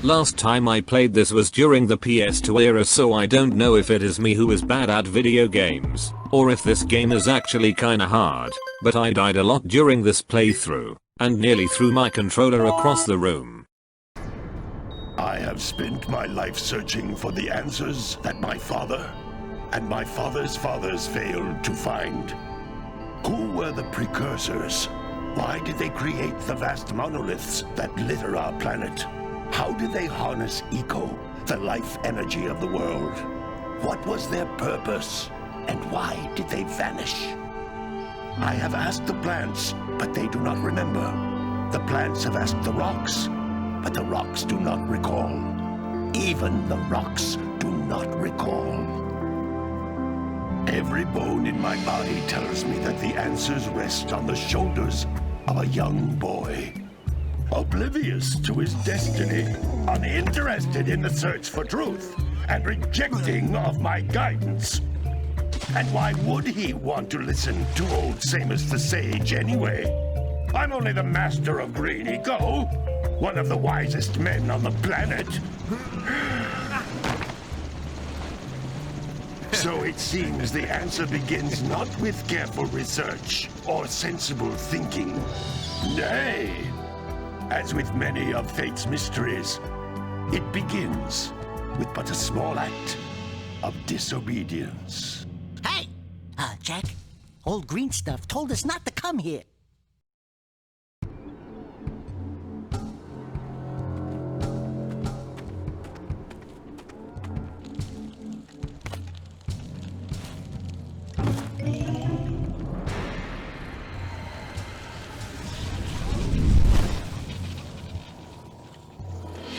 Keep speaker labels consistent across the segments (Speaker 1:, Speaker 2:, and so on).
Speaker 1: Last time I played this was during the PS2 era, so I don't know if it is me who is bad at video games, or if this game is actually kinda hard, but I died a lot during this playthrough, and nearly threw my controller across the room.
Speaker 2: I have spent my life searching for the answers that my father and my father's fathers failed to find. Who were the precursors? Why did they create the vast monoliths that litter our planet? How did they harness eco, the life energy of the world? What was their purpose? And why did they vanish? I have asked the plants, but they do not remember. The plants have asked the rocks, but the rocks do not recall. Even the rocks do not recall. Every bone in my body tells me that the answers rest on the shoulders of a young boy. Oblivious to his destiny, uninterested in the search for truth, and rejecting of my guidance. And why would he want to listen to old Samus the Sage anyway? I'm only the master of green eco, one of the wisest men on the planet. So it seems the answer begins not with careful research or sensible thinking. Nay, as with many of fate's mysteries, it begins with but a small act of disobedience.
Speaker 3: Hey! Jack, old green stuff told us not to come here.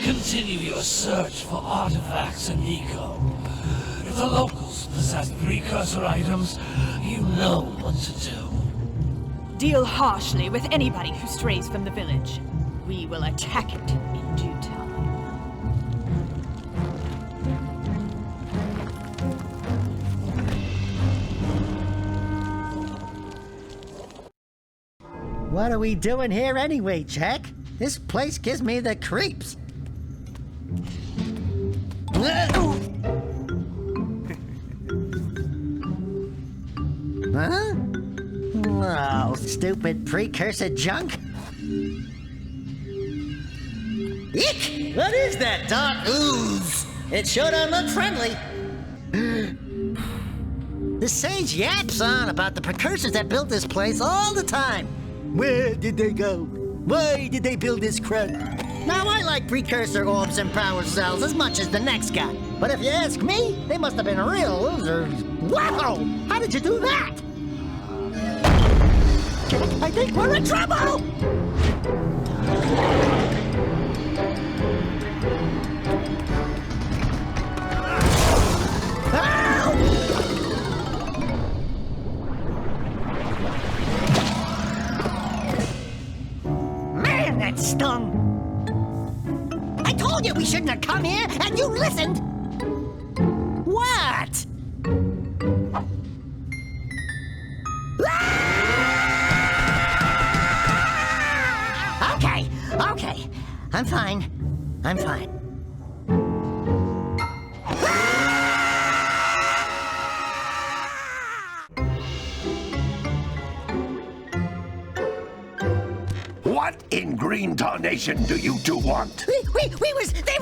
Speaker 4: Continue your search for artifacts and eco. If the locals possess precursor items, you know what to do.
Speaker 5: Deal harshly with anybody who strays from the village. We will attack it in due time.
Speaker 3: What are we doing here anyway, Jack? This place gives me the creeps. Huh? Oh, stupid precursor junk. Eek! What is that dark ooze? It sure don't look friendly. The sage yaps on about the precursors that built this place all the time. Where did they go? Why did they build this crud? Now, I like precursor orbs and power cells as much as the next guy. But if you ask me, they must have been real losers. Wow! How did you do that? I think we're in trouble! Man, that stung! I told you we shouldn't have come here, and you listened! What? Okay. I'm fine.
Speaker 2: What in green tarnation do you two want?
Speaker 3: I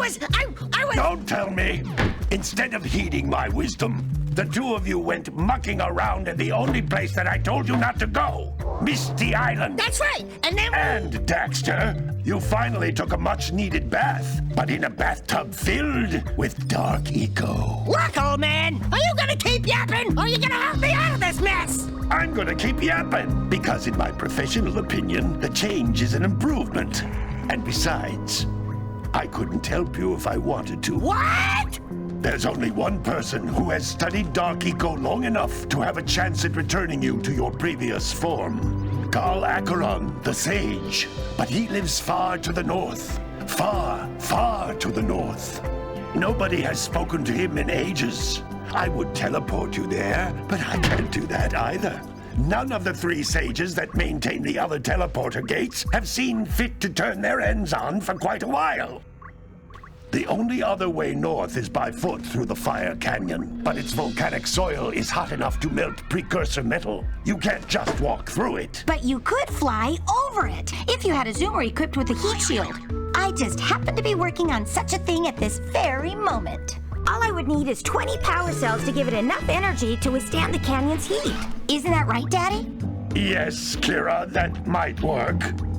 Speaker 3: was...
Speaker 2: Don't tell me! Instead of heeding my wisdom, the two of you went mucking around in the only place that I told you not to go. Misty Island.
Speaker 3: That's right, and then...
Speaker 2: And, Daxter, you finally took a much-needed bath, but in a bathtub filled with dark eco.
Speaker 3: Look, old man, are you gonna keep yapping, or are you gonna help me out of this mess?
Speaker 2: I'm gonna keep yapping, because in my professional opinion, the change is an improvement. And besides, I couldn't help you if I wanted to.
Speaker 3: What?
Speaker 2: There's only one person who has studied Dark Eco long enough to have a chance at returning you to your previous form. Carl Acheron, the Sage. But he lives far to the north. Far, far to the north. Nobody has spoken to him in ages. I would teleport you there, but I can't do that either. None of the 3 sages that maintain the other teleporter gates have seen fit to turn their ends on for quite a while. The only other way north is by foot through the Fire Canyon, but its volcanic soil is hot enough to melt precursor metal. You can't just walk through it.
Speaker 6: But you could fly over it if you had a zoomer equipped with a heat shield. I just happen to be working on such a thing at this very moment. All I would need is 20 power cells to give it enough energy to withstand the canyon's heat. Isn't that right, Daddy?
Speaker 2: Yes, Kira, that might work.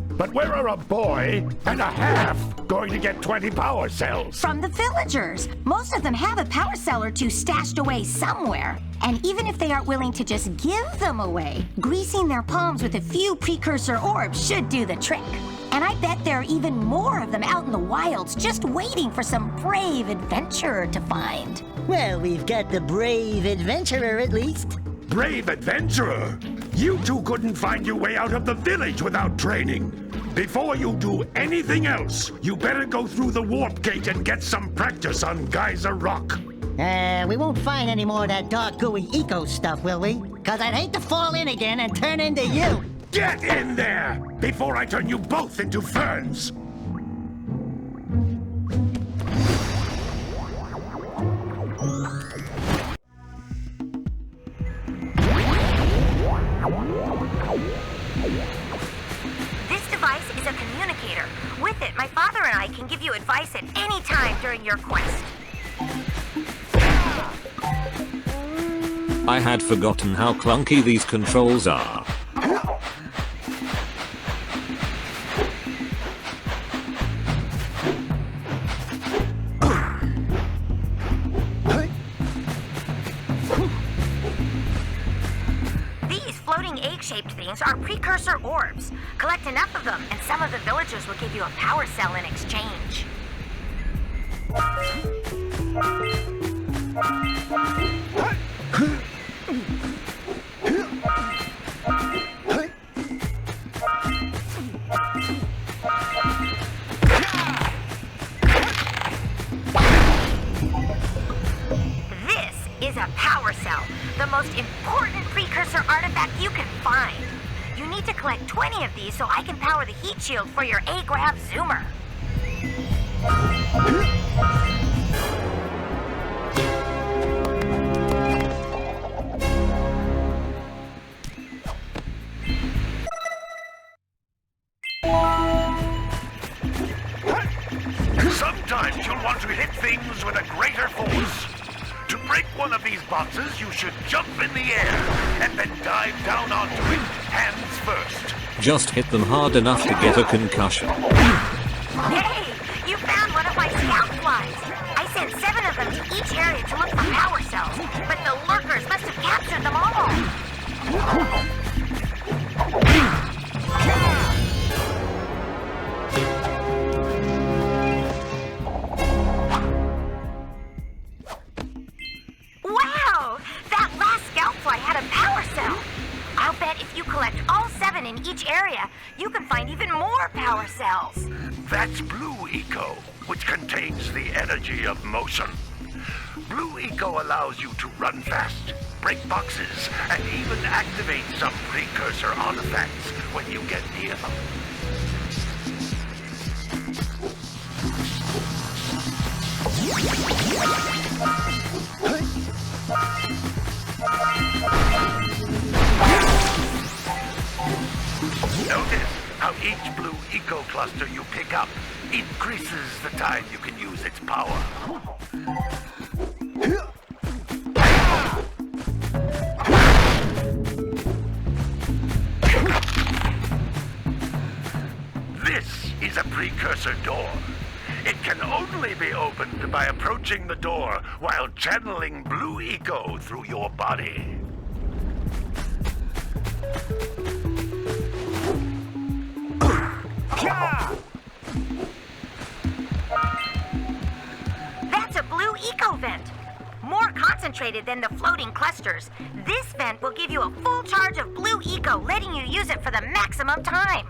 Speaker 2: But where are a boy and a half going to get 20 power cells?
Speaker 6: From the villagers. Most of them have a power cell or 2 stashed away somewhere. And even if they aren't willing to just give them away, greasing their palms with a few precursor orbs should do the trick. And I bet there are even more of them out in the wilds just waiting for some brave adventurer to find.
Speaker 3: Well, we've got the brave adventurer at least.
Speaker 2: Brave adventurer? You 2 couldn't find your way out of the village without training. Before you do anything else, you better go through the warp gate and get some practice on Geyser Rock.
Speaker 3: We won't find any more of that dark gooey eco stuff, will we? 'Cause I'd hate to fall in again and turn into you.
Speaker 2: Get in there before I turn you both into ferns.
Speaker 6: This device is a communicator. With it, my father and I can give you advice at any time during your quest.
Speaker 1: I had forgotten how clunky these controls are.
Speaker 6: Egg-shaped things are precursor orbs. Collect enough of them, and some of the villagers will give you a power cell in exchange. This is a power cell, the most important precursor artifact you can find. You need to collect 20 of these so I can power the heat shield for your A-Grav zoomer.
Speaker 2: Sometimes you'll want to hit things with a greater force. To break one of these boxes, you should jump in the air and then dive down onto it, hands first.
Speaker 1: Just hit them hard enough to get a concussion.
Speaker 6: Hey, you found one of my scout flies. I sent 7 of them to each area to look for power cells, but the lurkers must have captured them all. In each area, you can find even more power cells.
Speaker 2: That's Blue Eco, which contains the energy of motion. Blue Eco allows you to run fast, break boxes, and even activate some precursor artifacts when you get near them. Notice how each Blue Eco cluster you pick up increases the time you can use its power. This is a precursor door. It can only be opened by approaching the door while channeling Blue Eco through your body.
Speaker 6: That's a Blue Eco vent. activated than the floating clusters. This vent will give you a full charge of blue eco, letting you use it for the maximum time.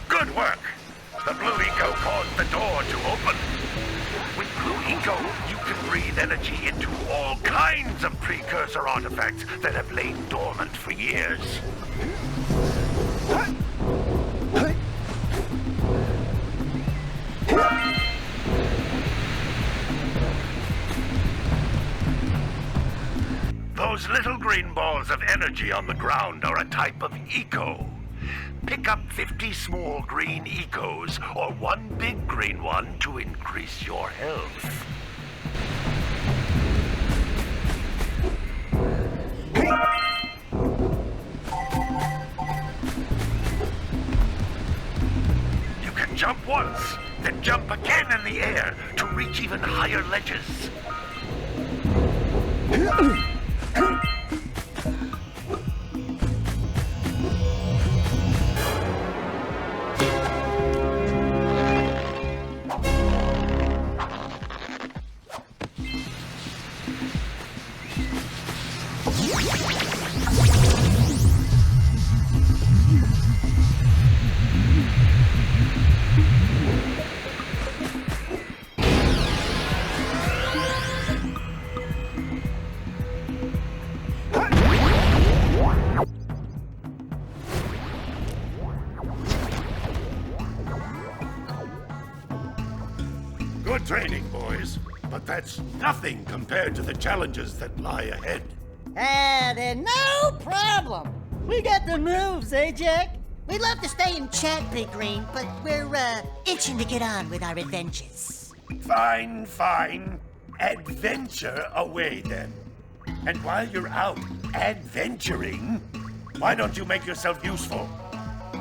Speaker 2: Good work. The blue eco caused the door to open. With blue eco, you can breathe energy into all kinds of precursor artifacts that have lain dormant for years. Those little green balls of energy on the ground are a type of eco. Pick up 50 small green ecos or one big green one to increase your health. You can jump once, then jump again in the air to reach even higher ledges. Good training, boys, but that's nothing compared to the challenges that lie ahead.
Speaker 3: Then no problem. We got the moves, eh, Jack? We'd love to stay and chat, Big Green, but we're, itching to get on with our adventures.
Speaker 2: Fine, fine. Adventure away, then. And while you're out adventuring, why don't you make yourself useful?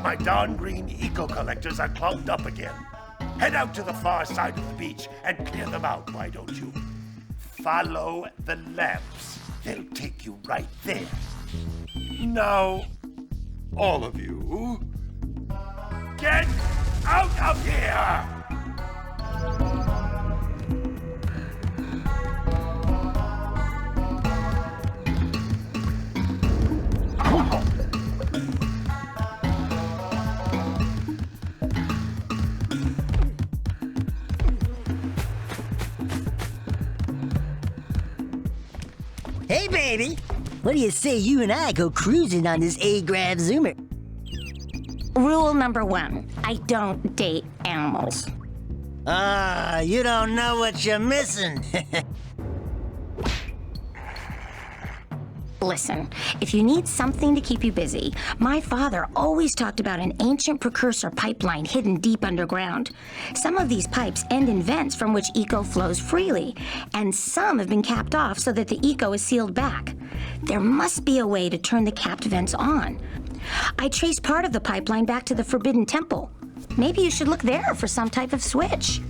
Speaker 2: My darn green eco-collectors are clogged up again. Head out to the far side of the beach and clear them out, why don't you? Follow the lamps. They'll take you right there. Now, all of you, get out of here!
Speaker 3: Hey, baby. What do you say you and I go cruising on this A-Grav Zoomer?
Speaker 6: Rule number 1, I don't date animals.
Speaker 3: You don't know what you're missing.
Speaker 6: Listen, if you need something to keep you busy, my father always talked about an ancient precursor pipeline hidden deep underground. Some of these pipes end in vents from which eco flows freely, and some have been capped off so that the eco is sealed back. There must be a way to turn the capped vents on. I traced part of the pipeline back to the Forbidden Temple. Maybe you should look there for some type of switch.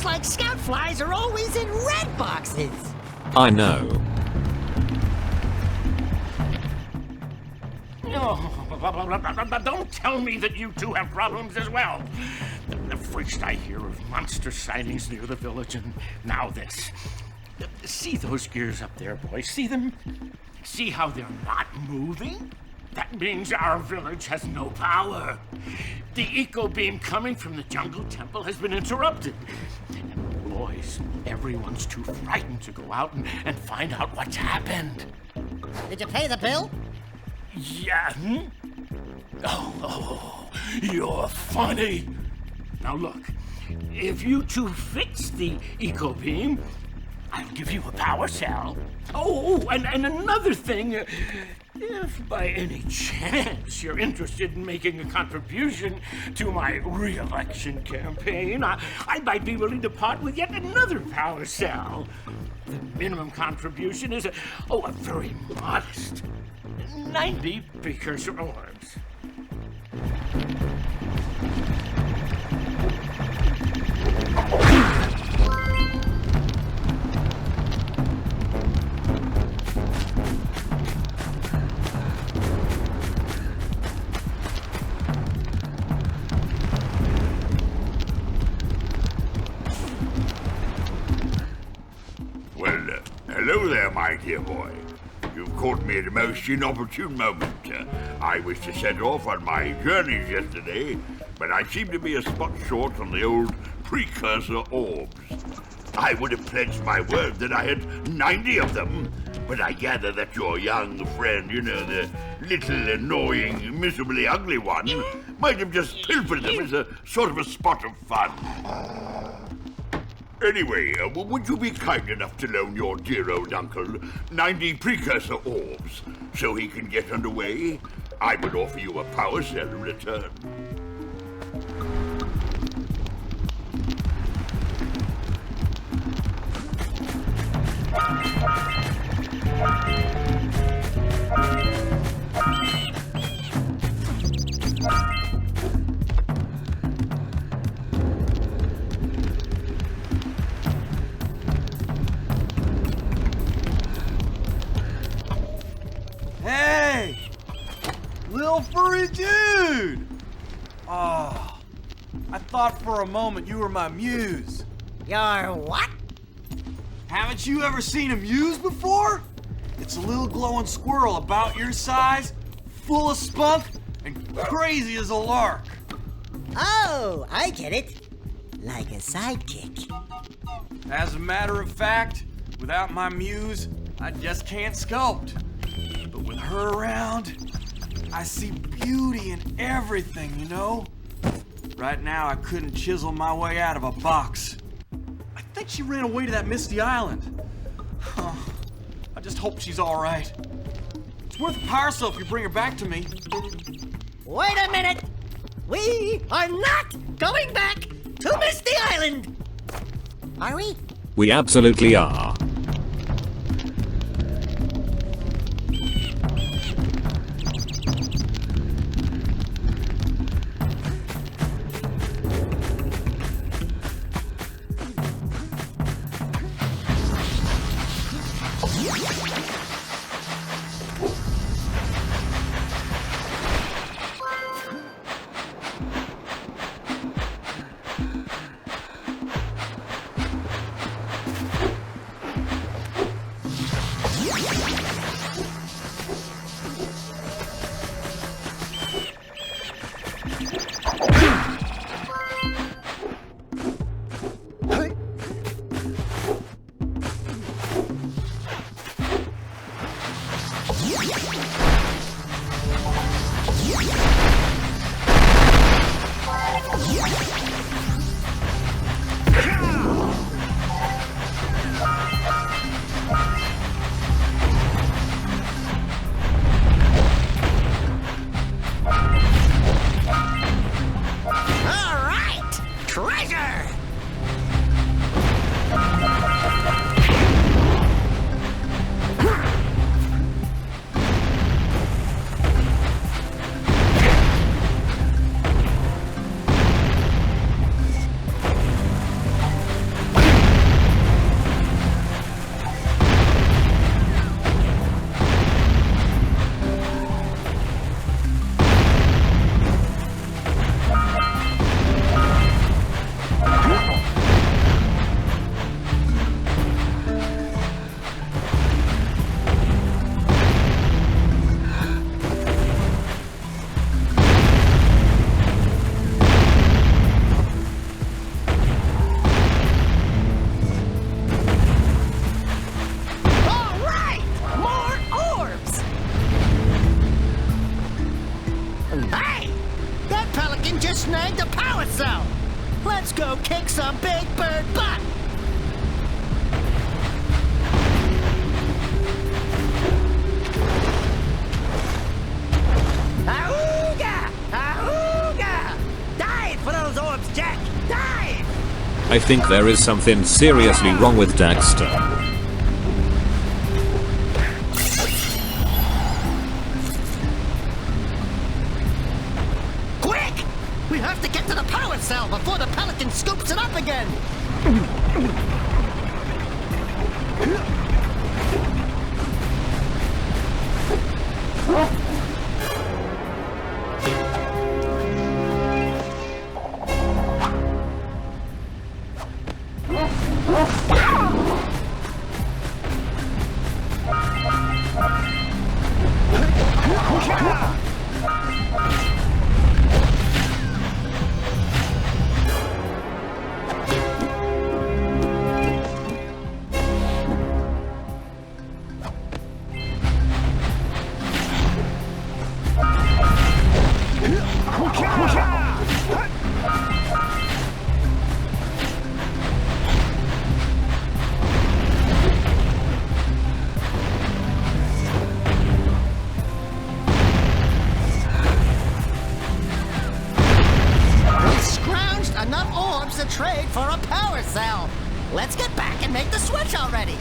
Speaker 3: Like scout flies are always in red boxes.
Speaker 1: I know.
Speaker 7: Don't tell me that you two have problems as well. First I hear of monster sightings near the village, and now this. See those gears up there, boys? See them? See how they're not moving? That means our village has no power. The eco beam coming from the jungle temple has been interrupted. And boys, everyone's too frightened to go out and find out what's happened.
Speaker 3: Did you pay the bill?
Speaker 7: Yeah. Oh, you're funny. Now look, if you two fix the eco beam, I'll give you a power cell. Oh, and another thing. If by any chance you're interested in making a contribution to my re-election campaign, I might be willing to part with yet another power cell. The minimum contribution is a very modest 90 precursor orbs.
Speaker 8: Hello there, my dear boy. You've caught me at a most inopportune moment. I was to set off on my journeys yesterday, but I seem to be a spot short on the old precursor orbs. I would have pledged my word that I had 90 of them, but I gather that your young friend, the little annoying, miserably ugly one, might have just pilfered them as a sort of a spot of fun. Anyway, would you be kind enough to loan your dear old uncle 90 precursor orbs so he can get underway? I would offer you a power cell in return.
Speaker 9: Hey! Little furry dude! Oh, I thought for a moment you were my muse.
Speaker 3: Your what?
Speaker 9: Haven't you ever seen a muse before? It's a little glowing squirrel about your size, full of spunk, and crazy as a lark.
Speaker 3: Oh, I get it. Like a sidekick.
Speaker 9: As a matter of fact, without my muse, I just can't sculpt. But with her around, I see beauty in everything, you know? Right now, I couldn't chisel my way out of a box. I think she ran away to that misty island. I just hope she's all right. It's worth a power cell if you bring her back to me.
Speaker 3: Wait a minute! We are not going back to Misty Island! Are we?
Speaker 1: We absolutely are.
Speaker 3: Snagged a power cell! Let's go kick some big bird butt!
Speaker 1: I think there is something seriously wrong with Daxter.
Speaker 3: Quick! We have to get to the power cell before the pelican scoops it up again! Enough orbs to trade for a power cell. Let's get back and make the switch already.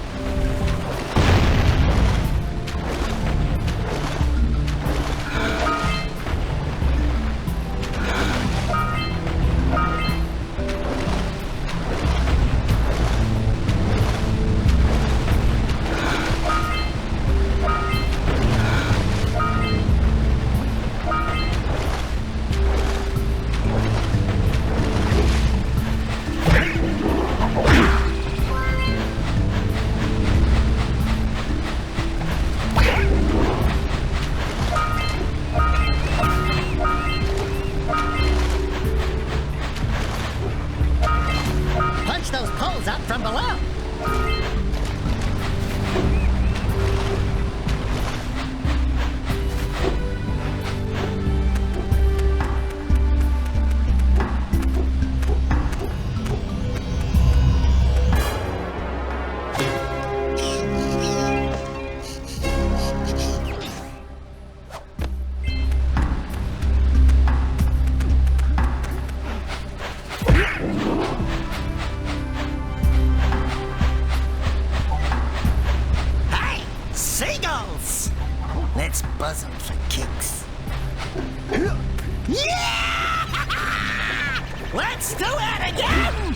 Speaker 3: Those poles out from below. Seagulls! Let's buzz them for kicks. Yeah! Let's do it again!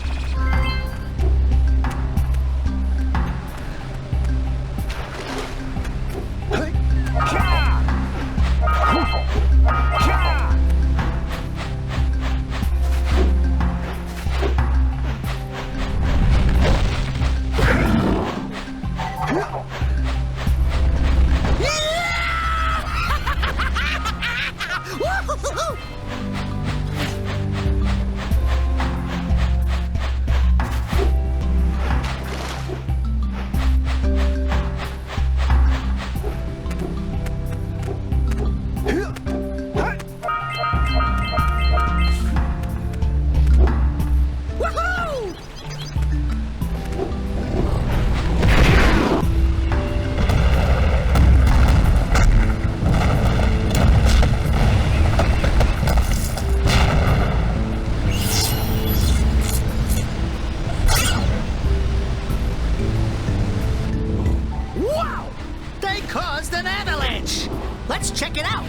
Speaker 3: Let's check it out.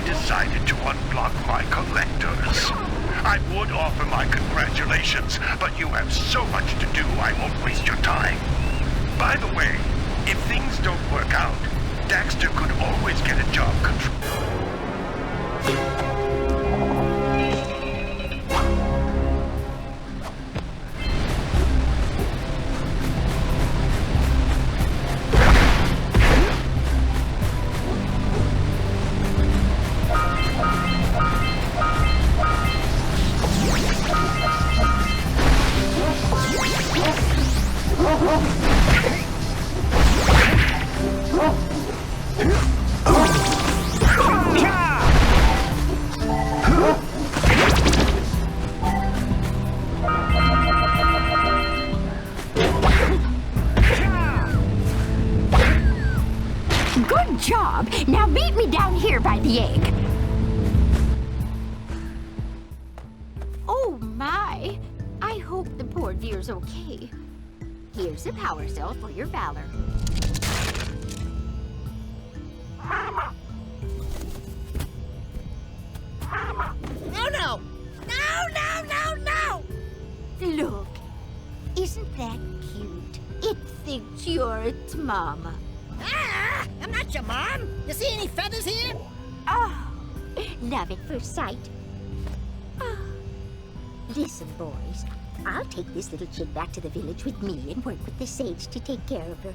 Speaker 2: Decided to unblock my collectors. I would offer my congratulations, but you have so much to do I won't waste your time. By the way, If things don't work out, Daxter could always get a job control.
Speaker 6: Good job. Now meet me down here by the egg. Oh my. I hope the poor dear's okay. Here's a power cell for your valor.
Speaker 3: No, no! No, no, no, no!
Speaker 6: Look, isn't that cute? It thinks you're its mama.
Speaker 3: Ah! I'm not your mom! You see any feathers here?
Speaker 6: Oh, love at first sight. Oh. Listen, boys. I'll take this little chick back to the village with me and work with the sage to take care of her.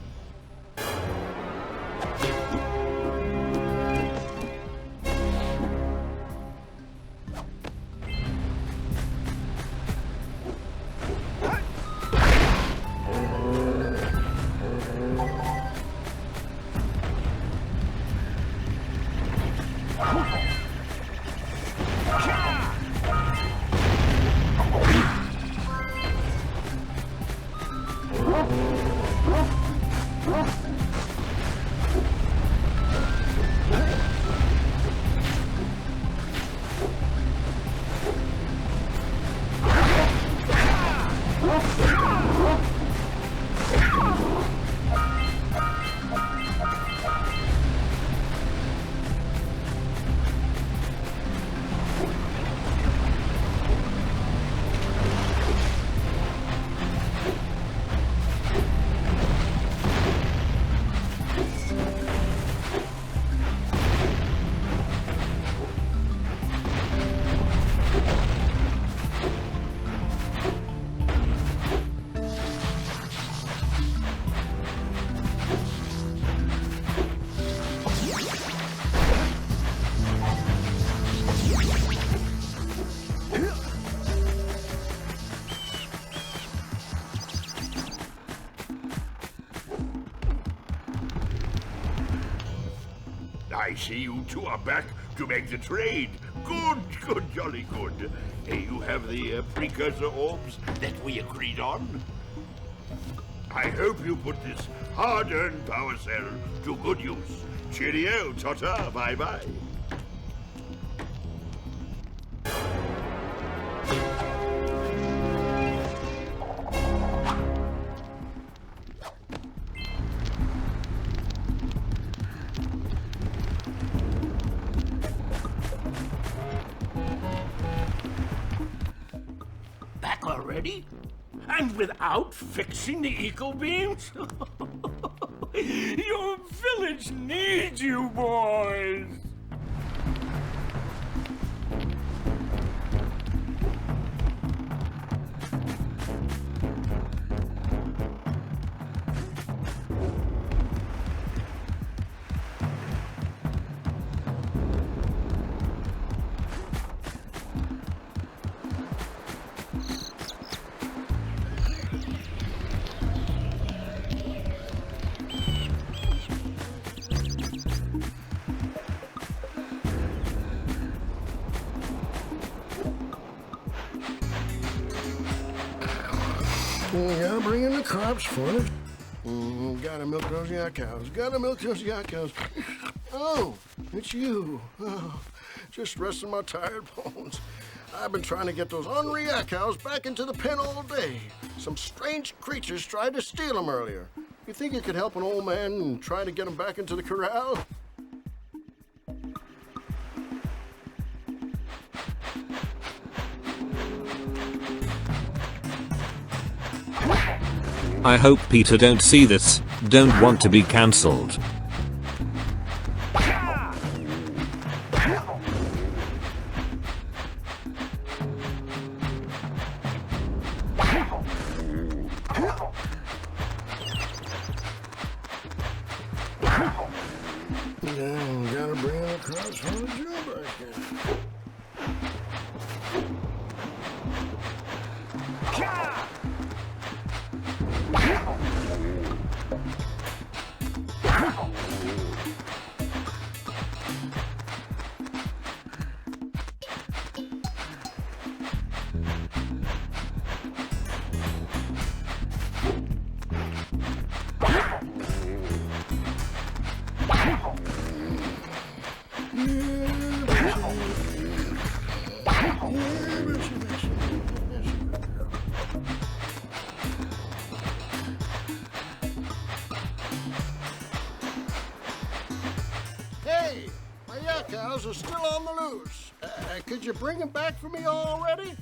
Speaker 8: I see you two are back to make the trade. Good, good, jolly good. You have the precursor orbs that we agreed on? I hope you put this hard-earned power cell to good use. Cheerio, ta-ta, bye-bye.
Speaker 7: Back already? And without fixing the eco beams? Your village needs you, boys!
Speaker 10: Gotta bring in the crops for it. Gotta milk those yak cows. Gotta milk those yak cows. Oh, it's you. Oh, just resting my tired bones. I've been trying to get those ornery yak cows back into the pen all day. Some strange creatures tried to steal them earlier. You think you could help an old man and try to get them back into the corral?
Speaker 1: I hope Peter don't see this, Don't want to be cancelled.
Speaker 10: Yeah, gotta bring in the crops for the jailbreak. Hey, my yak cows are still on the loose. Could you bring them back for me already?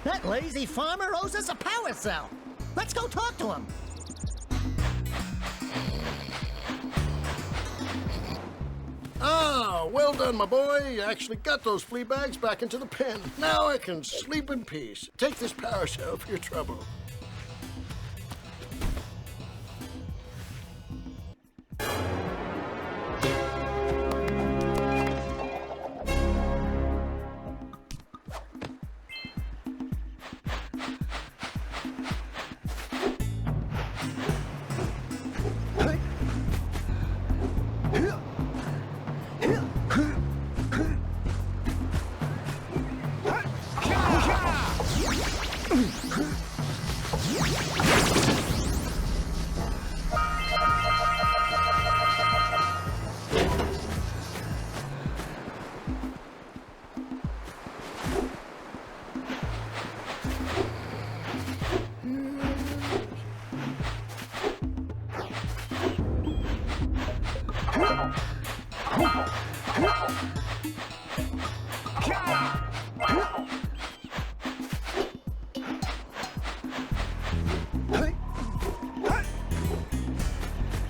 Speaker 3: That lazy farmer owes us a power cell. Let's go talk to him.
Speaker 10: Ah, well done, my boy. You actually got those flea bags back into the pen. Now I can sleep in peace. Take this power cell for your trouble.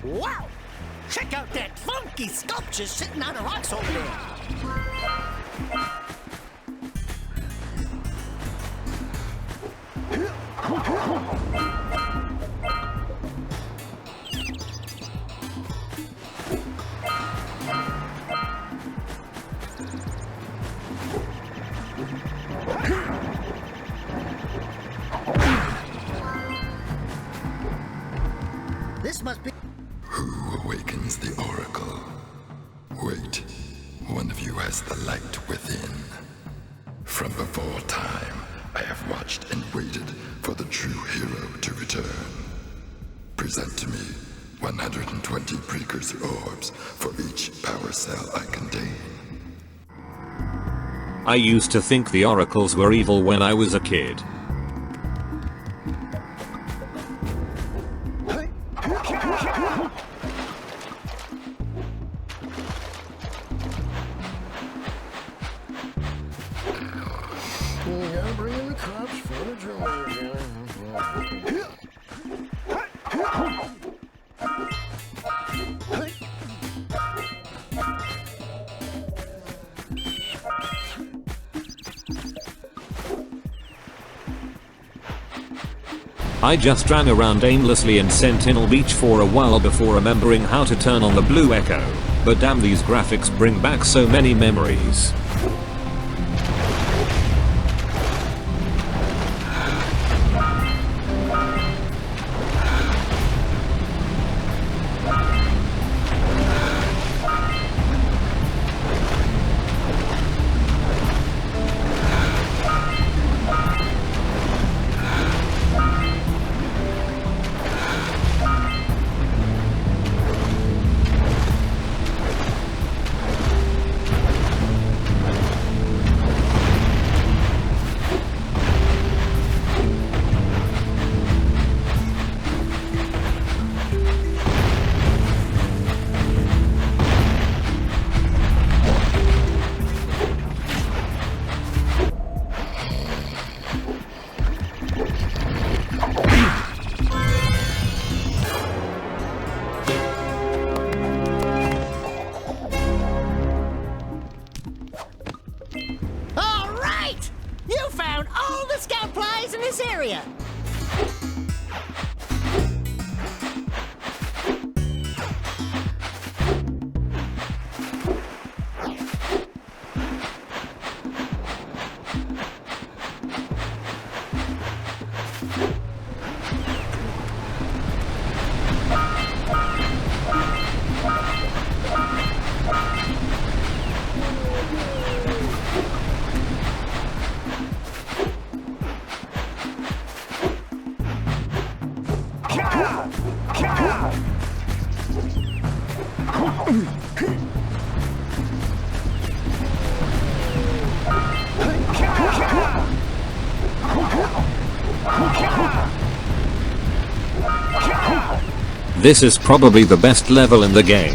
Speaker 3: Wow! Check out that funky sculpture sitting on the rocks over there. This must be...
Speaker 11: Who awakens the oracle? Wait, one of you has the light within. From before time, I have watched and waited for the true hero to return. Present to me 120 precursor orbs for each power cell I contain.
Speaker 1: I used to think the oracles were evil when I was a kid.
Speaker 10: You gotta bring in the crops for the jailbreak.
Speaker 1: I just ran around aimlessly in Sentinel Beach for a while before remembering how to turn on the blue echo, but damn, these graphics bring back so many memories.
Speaker 3: found all the scout flies in this area.
Speaker 1: This is probably the best level in the game.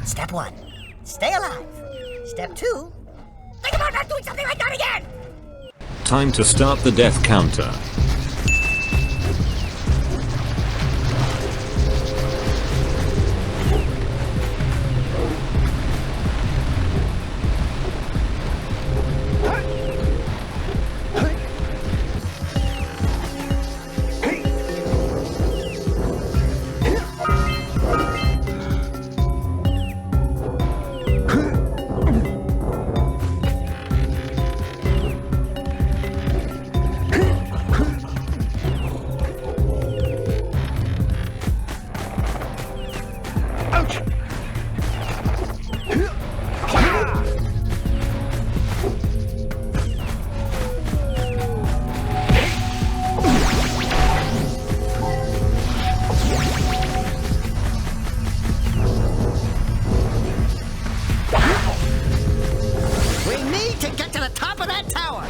Speaker 3: Step 1, stay alive. Step 2, think about not doing something like that again!
Speaker 1: Time to start the death counter.
Speaker 3: of that tower!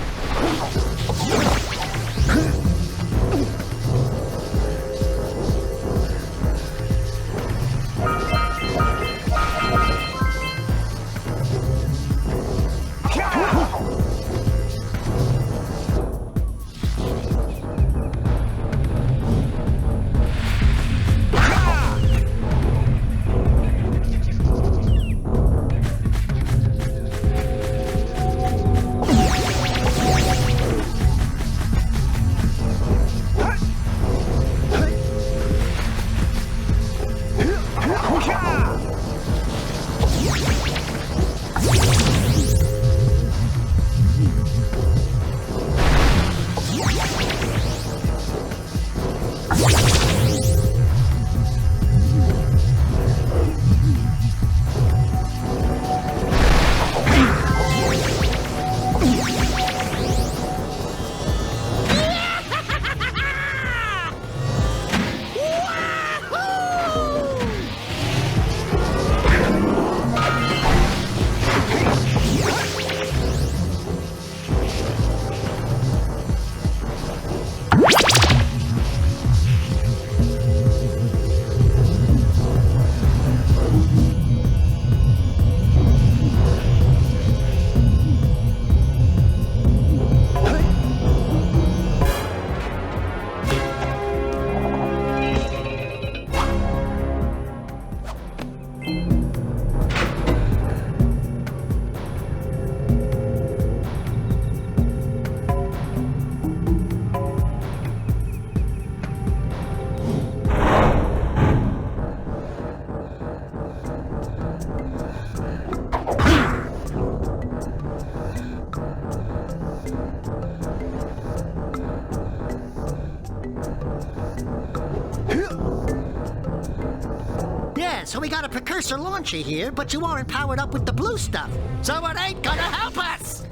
Speaker 3: So we got a precursor launcher here, but you aren't powered up with the blue stuff. So it ain't gonna help us!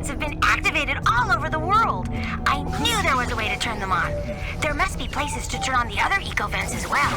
Speaker 6: Have been activated all over the world. I knew there was a way to turn them on. There must be places to turn on the other eco vents as well.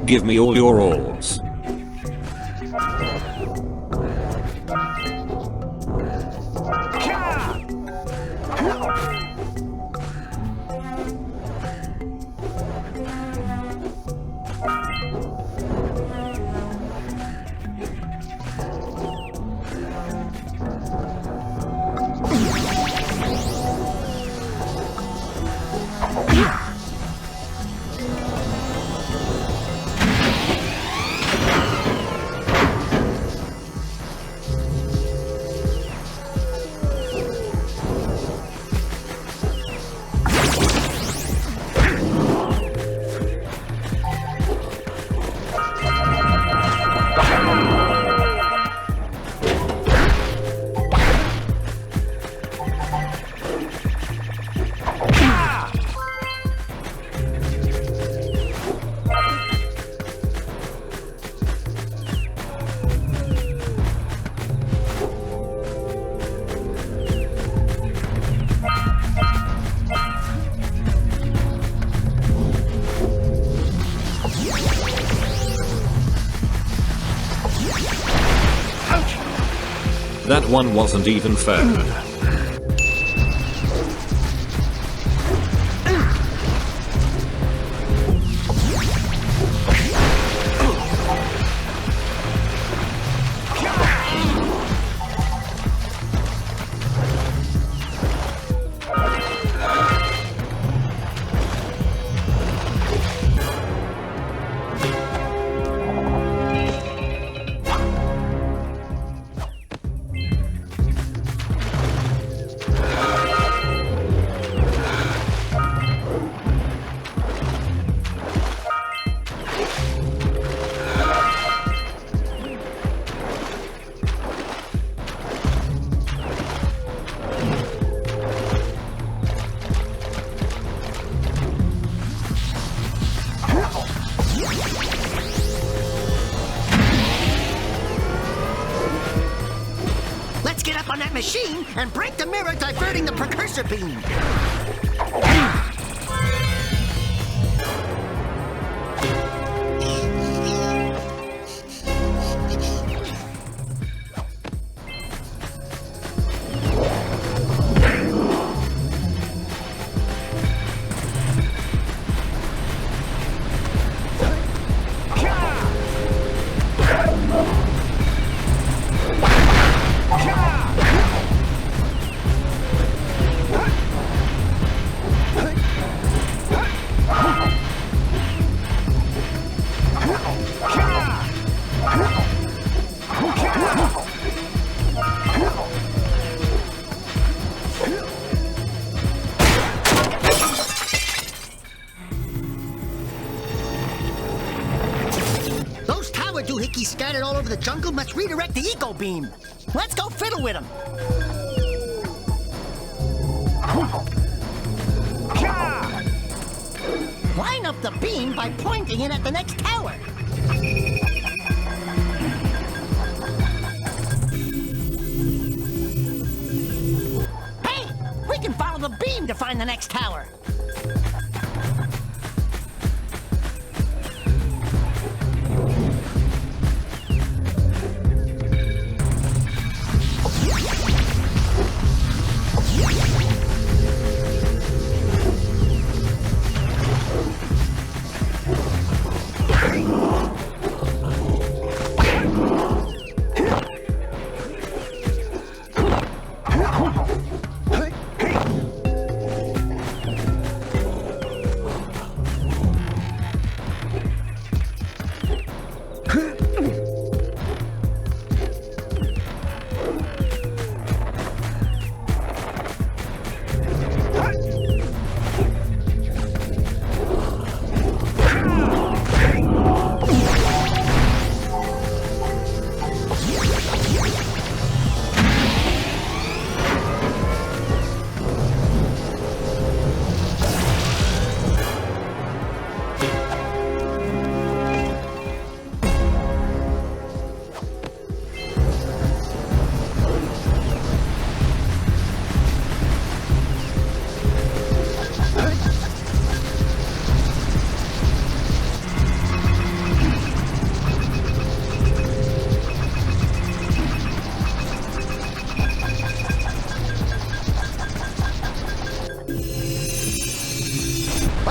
Speaker 1: Give me all your orbs. That one wasn't even fair.
Speaker 3: Let's get up on that machine and break the mirror diverting the precursor beam. Doohickeys scattered all over the jungle must redirect the eco beam. Let's go fiddle with them. Line up the beam by pointing it at the next tower. Hey, we can follow the beam to find the next tower.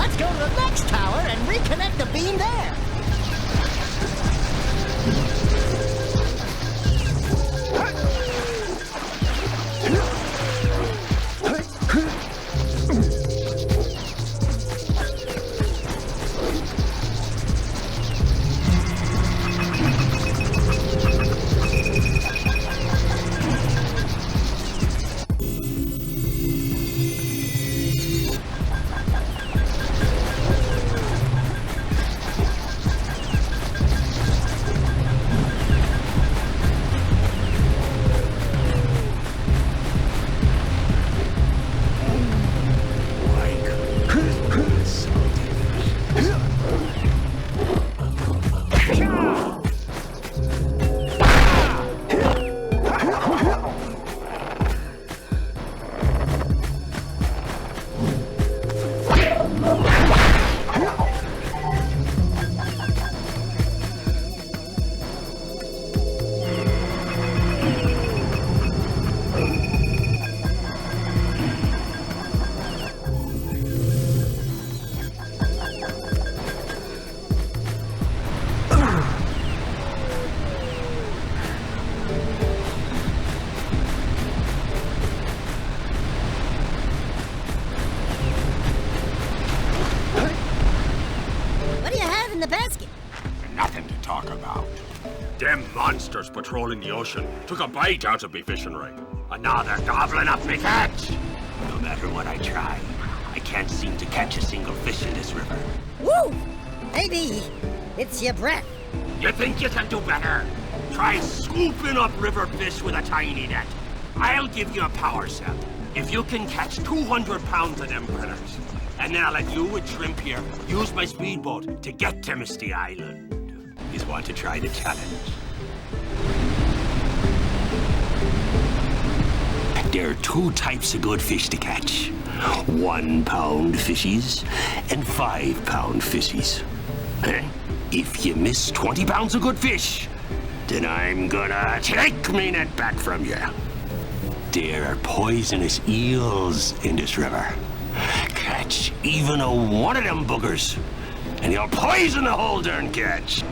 Speaker 3: Let's go to the next tower and reconnect the beam there.
Speaker 12: Them monsters patrolling the ocean took a bite out of me fishing rig. And now they're gobbling up me catch. No matter what I try, I can't seem to catch a single fish in this river.
Speaker 3: Woo! Maybe it's your breath.
Speaker 12: You think you can do better? Try scooping up river fish with a tiny net. I'll give you a power cell if you can catch 200 pounds of them critters. And then I'll let you and Shrimp here use my speedboat to get to Misty Island. You want to try the challenge? There are two types of good fish to catch. 1 pound fishies and 5 pound fishies. If you miss 20 pounds of good fish, then I'm gonna take me net back from you. There are poisonous eels in this river. Catch even a one of them boogers, and you'll poison the whole darn catch.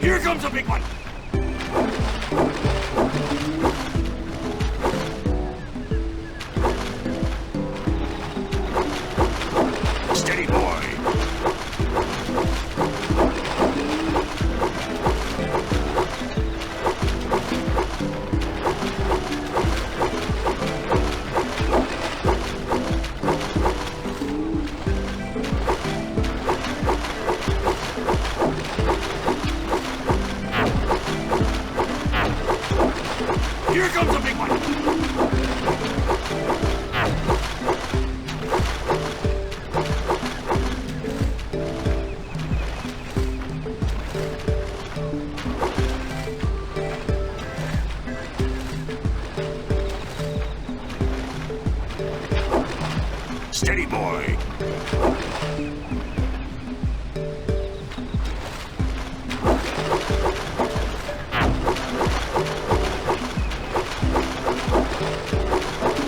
Speaker 12: Here comes a big one! Steady, boy! Here comes a big one! Steady, boy!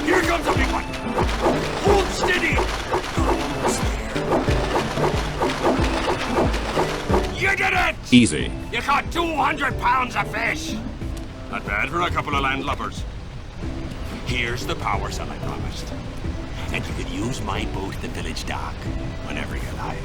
Speaker 12: Here comes a big one! Hold steady! Almost there. You did it!
Speaker 1: Easy.
Speaker 12: You caught 200 pounds of fish! Not bad for a couple of landlubbers. Here's the power cell I promised. And you can use my boat at the village dock whenever you like.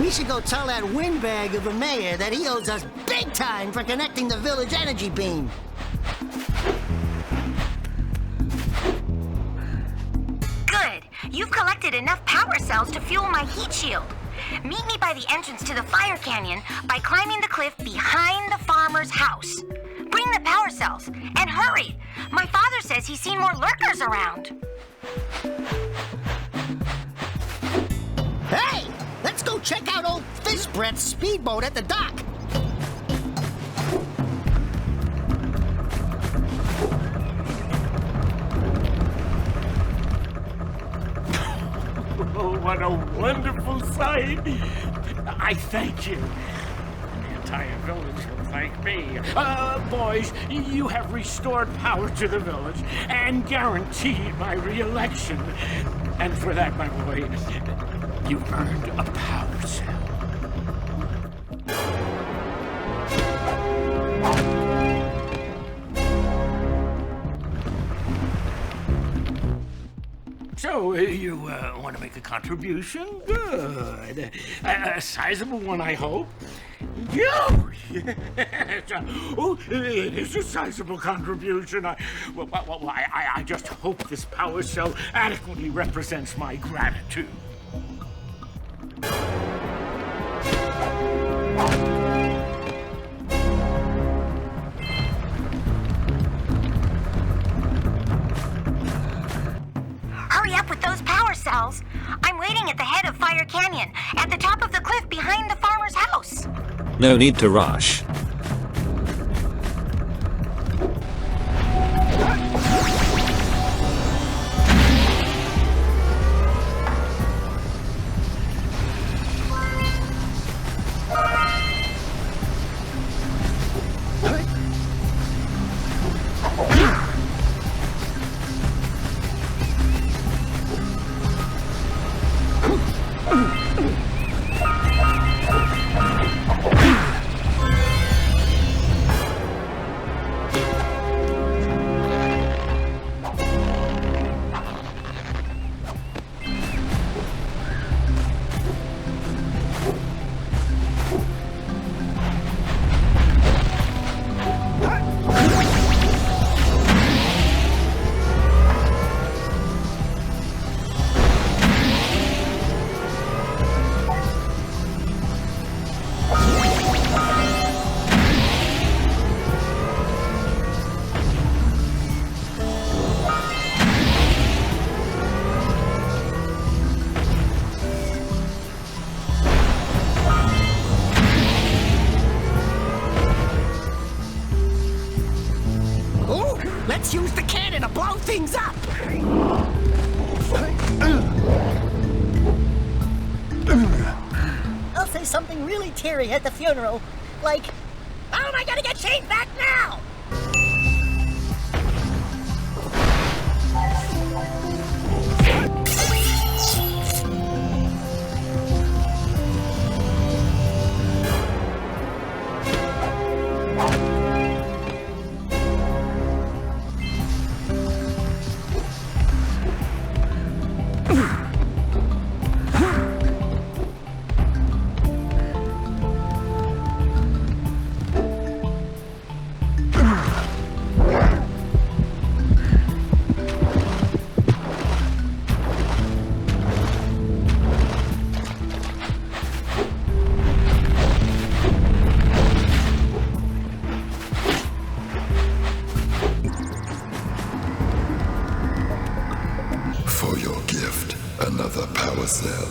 Speaker 3: We should go tell that windbag of a mayor that he owes us big time for connecting the village energy beam.
Speaker 6: Good. You've collected enough power cells to fuel my heat shield. Meet me by the entrance to the fire canyon by climbing the cliff behind the farmer's house. Bring the power cells, and hurry! My father says he's seen more lurkers around.
Speaker 3: Hey! Let's go check out old Fish Brett's speedboat at the dock.
Speaker 7: Oh, what a wonderful sight! I thank you. The entire village will thank me. Boys, you have restored power to the village and guaranteed my re-election. And for that, my boy, you've earned a power cell. So, you want to make a contribution? Good. A sizable one, I hope. You! Oh, it is a sizable contribution. I just hope this power cell adequately represents my gratitude.
Speaker 6: Hurry up with those power cells. I'm waiting at the head of Fire Canyon, at the top of the cliff behind the farmer's house.
Speaker 1: No need to rush.
Speaker 3: Let's use the cannon to blow things up! I'll say something really teary at the funeral, like, how am I gonna get Shane back now?
Speaker 11: For your gift, another power cell.